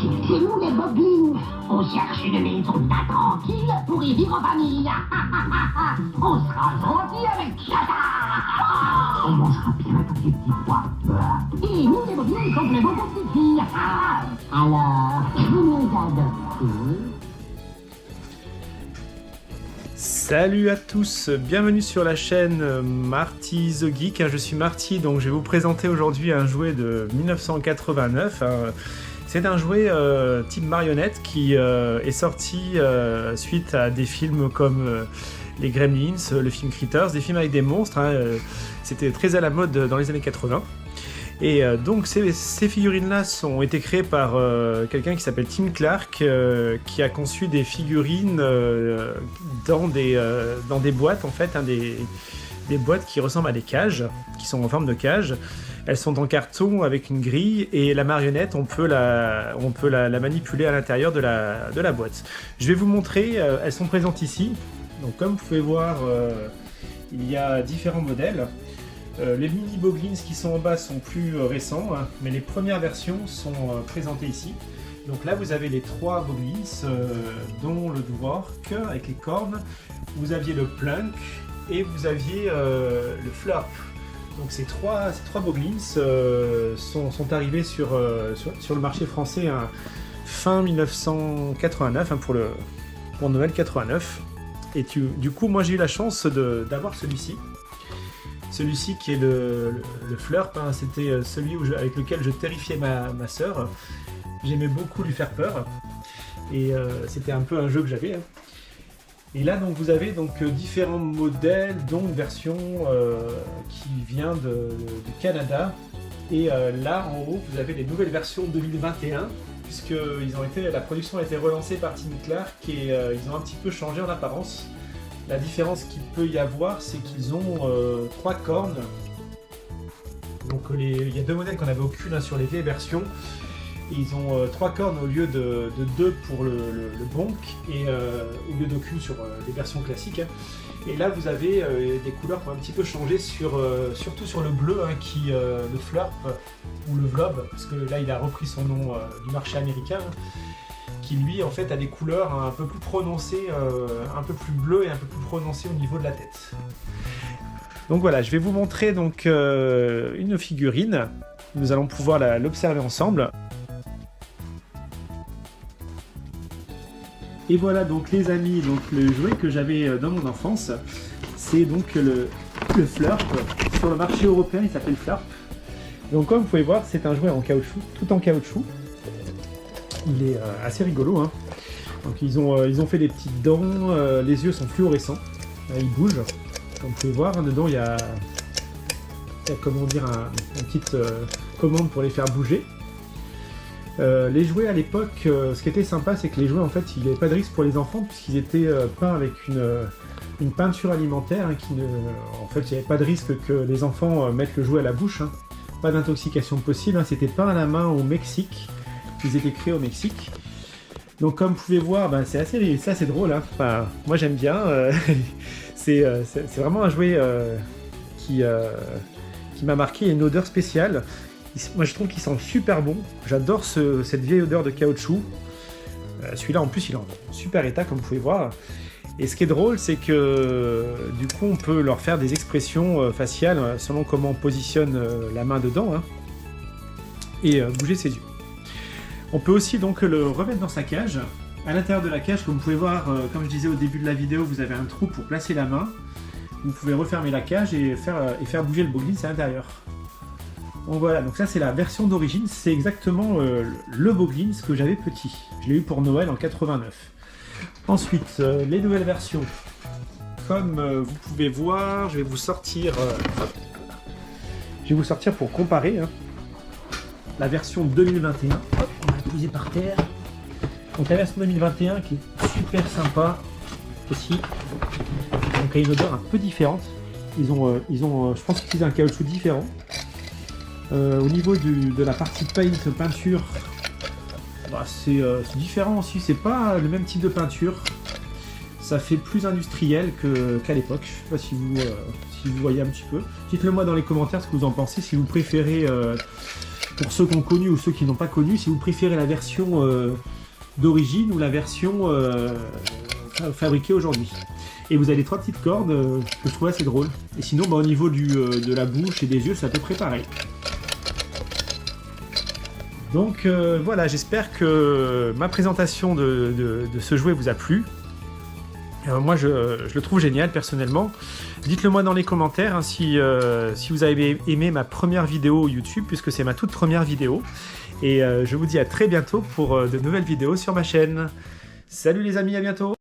C'est nous les Boglins. On cherche une maison pas tranquille pour y vivre en famille. On sera gentils avec Tata. On mangera bien tous les petits pois. Et nous les Boglins, on plaît beaucoup de petites filles. Alors, vous nous adoptez. Salut à tous, bienvenue sur la chaîne Marty the Geek. Je suis Marty, donc je vais vous présenter aujourd'hui un jouet de 1989. C'est un jouet type marionnette qui est sorti suite à des films comme les Gremlins, le film Critters, des films avec des monstres. C'était très à la mode dans les années 80. Et donc ces figurines-là ont été créées par quelqu'un qui s'appelle Tim Clark, qui a conçu des figurines dans des boîtes, en fait, des boîtes qui ressemblent à des cages, qui sont en forme de cage. Elles sont en carton avec une grille, et la marionnette, on peut la manipuler à l'intérieur de la boîte. Je vais vous montrer, elles sont présentes ici. Donc comme vous pouvez voir, il y a différents modèles. Les mini Boglins qui sont en bas sont plus récents, mais les premières versions sont présentées ici. Donc là vous avez les trois Boglins, dont le Dwork avec les cornes, vous aviez le Plunk et vous aviez le Flurp. Donc ces trois Boglins sont arrivés sur le marché français fin 1989, pour Noël 89. Et du coup moi j'ai eu la chance d'avoir celui-ci. Celui-ci qui est le Flurp, c'était celui avec lequel je terrifiais ma sœur. J'aimais beaucoup lui faire peur. Et c'était un peu un jeu que j'avais. Et là donc vous avez différents modèles, dont une version qui vient du Canada. Et là en haut vous avez les nouvelles versions 2021, puisque la production a été relancée par Tim Clark et ils ont un petit peu changé en apparence. La différence qu'il peut y avoir, c'est qu'ils ont 3 cornes. Donc il y a deux modèles qu'on n'avait aucune sur les vieilles versions. Et ils ont 3 cornes au lieu de 2 pour le bonk, et au lieu d'aucune sur les versions classiques. Et là vous avez des couleurs qui ont un petit peu changé, surtout sur le bleu, le Flurp ou le Vlob, parce que là il a repris son nom du marché américain. Qui lui en fait a des couleurs un peu plus prononcées, un peu plus bleues et un peu plus prononcées au niveau de la tête. Donc voilà, je vais vous montrer une figurine. Nous allons pouvoir l'observer ensemble. Et voilà donc les amis, le jouet que j'avais dans mon enfance, c'est donc le Flurp. Sur le marché européen il s'appelle Flurp. Donc comme vous pouvez voir, c'est un jouet en caoutchouc, tout en caoutchouc. Il est assez rigolo. Donc ils ont fait des petites dents, les yeux sont fluorescents, ils bougent. Comme vous pouvez voir, dedans il y a comment dire, une petite commande pour les faire bouger. Les jouets à l'époque, ce qui était sympa, c'est que les jouets en fait, il n'y avait pas de risque pour les enfants puisqu'ils étaient peints avec une peinture alimentaire, en fait il n'y avait pas de risque que les enfants mettent le jouet à la bouche. Pas d'intoxication possible, c'était peint à la main au Mexique. Ils étaient créés au Mexique. Donc comme vous pouvez voir, c'est assez drôle. Enfin, moi j'aime bien. C'est vraiment un jouet qui m'a marqué. Il y a une odeur spéciale. Moi je trouve qu'il sent super bon. J'adore cette vieille odeur de caoutchouc. Celui-là en plus il est en super état comme vous pouvez voir. Et ce qui est drôle, c'est que du coup on peut leur faire des expressions faciales selon comment on positionne la main dedans, et bouger ses yeux. On peut aussi donc le remettre dans sa cage. À l'intérieur de la cage, comme vous pouvez voir, comme je disais au début de la vidéo, vous avez un trou pour placer la main. Vous pouvez refermer la cage et faire bouger le Boglins à l'intérieur. Donc voilà, donc ça c'est la version d'origine, c'est exactement le Boglins que j'avais petit. Je l'ai eu pour Noël en 89. Ensuite, les nouvelles versions. Comme vous pouvez voir, je vais vous sortir pour comparer la version 2021. Hop, on va la poser par terre. Donc la version 2021 qui est super sympa aussi. Donc elle a une odeur un peu différente. Ils ont je pense qu'ils utilisent un caoutchouc différent. Au niveau de la partie peinture, c'est différent aussi. C'est pas le même type de peinture. Ça fait plus industriel qu'à l'époque. Je sais pas si vous voyez un petit peu. Dites-le moi dans les commentaires ce que vous en pensez. Si vous préférez pour ceux qui ont connu ou ceux qui n'ont pas connu, si vous préférez la version d'origine ou la version fabriquée aujourd'hui. Et vous avez les 3 petites cordes que je trouve assez drôles. Et sinon, au niveau de la bouche et des yeux, c'est à peu près pareil. Donc voilà, j'espère que ma présentation de ce jouet vous a plu. Moi, je le trouve génial, personnellement. Dites-le moi dans les commentaires, hein, si vous avez aimé ma première vidéo YouTube, puisque c'est ma toute première vidéo. Et je vous dis à très bientôt pour de nouvelles vidéos sur ma chaîne. Salut les amis, à bientôt!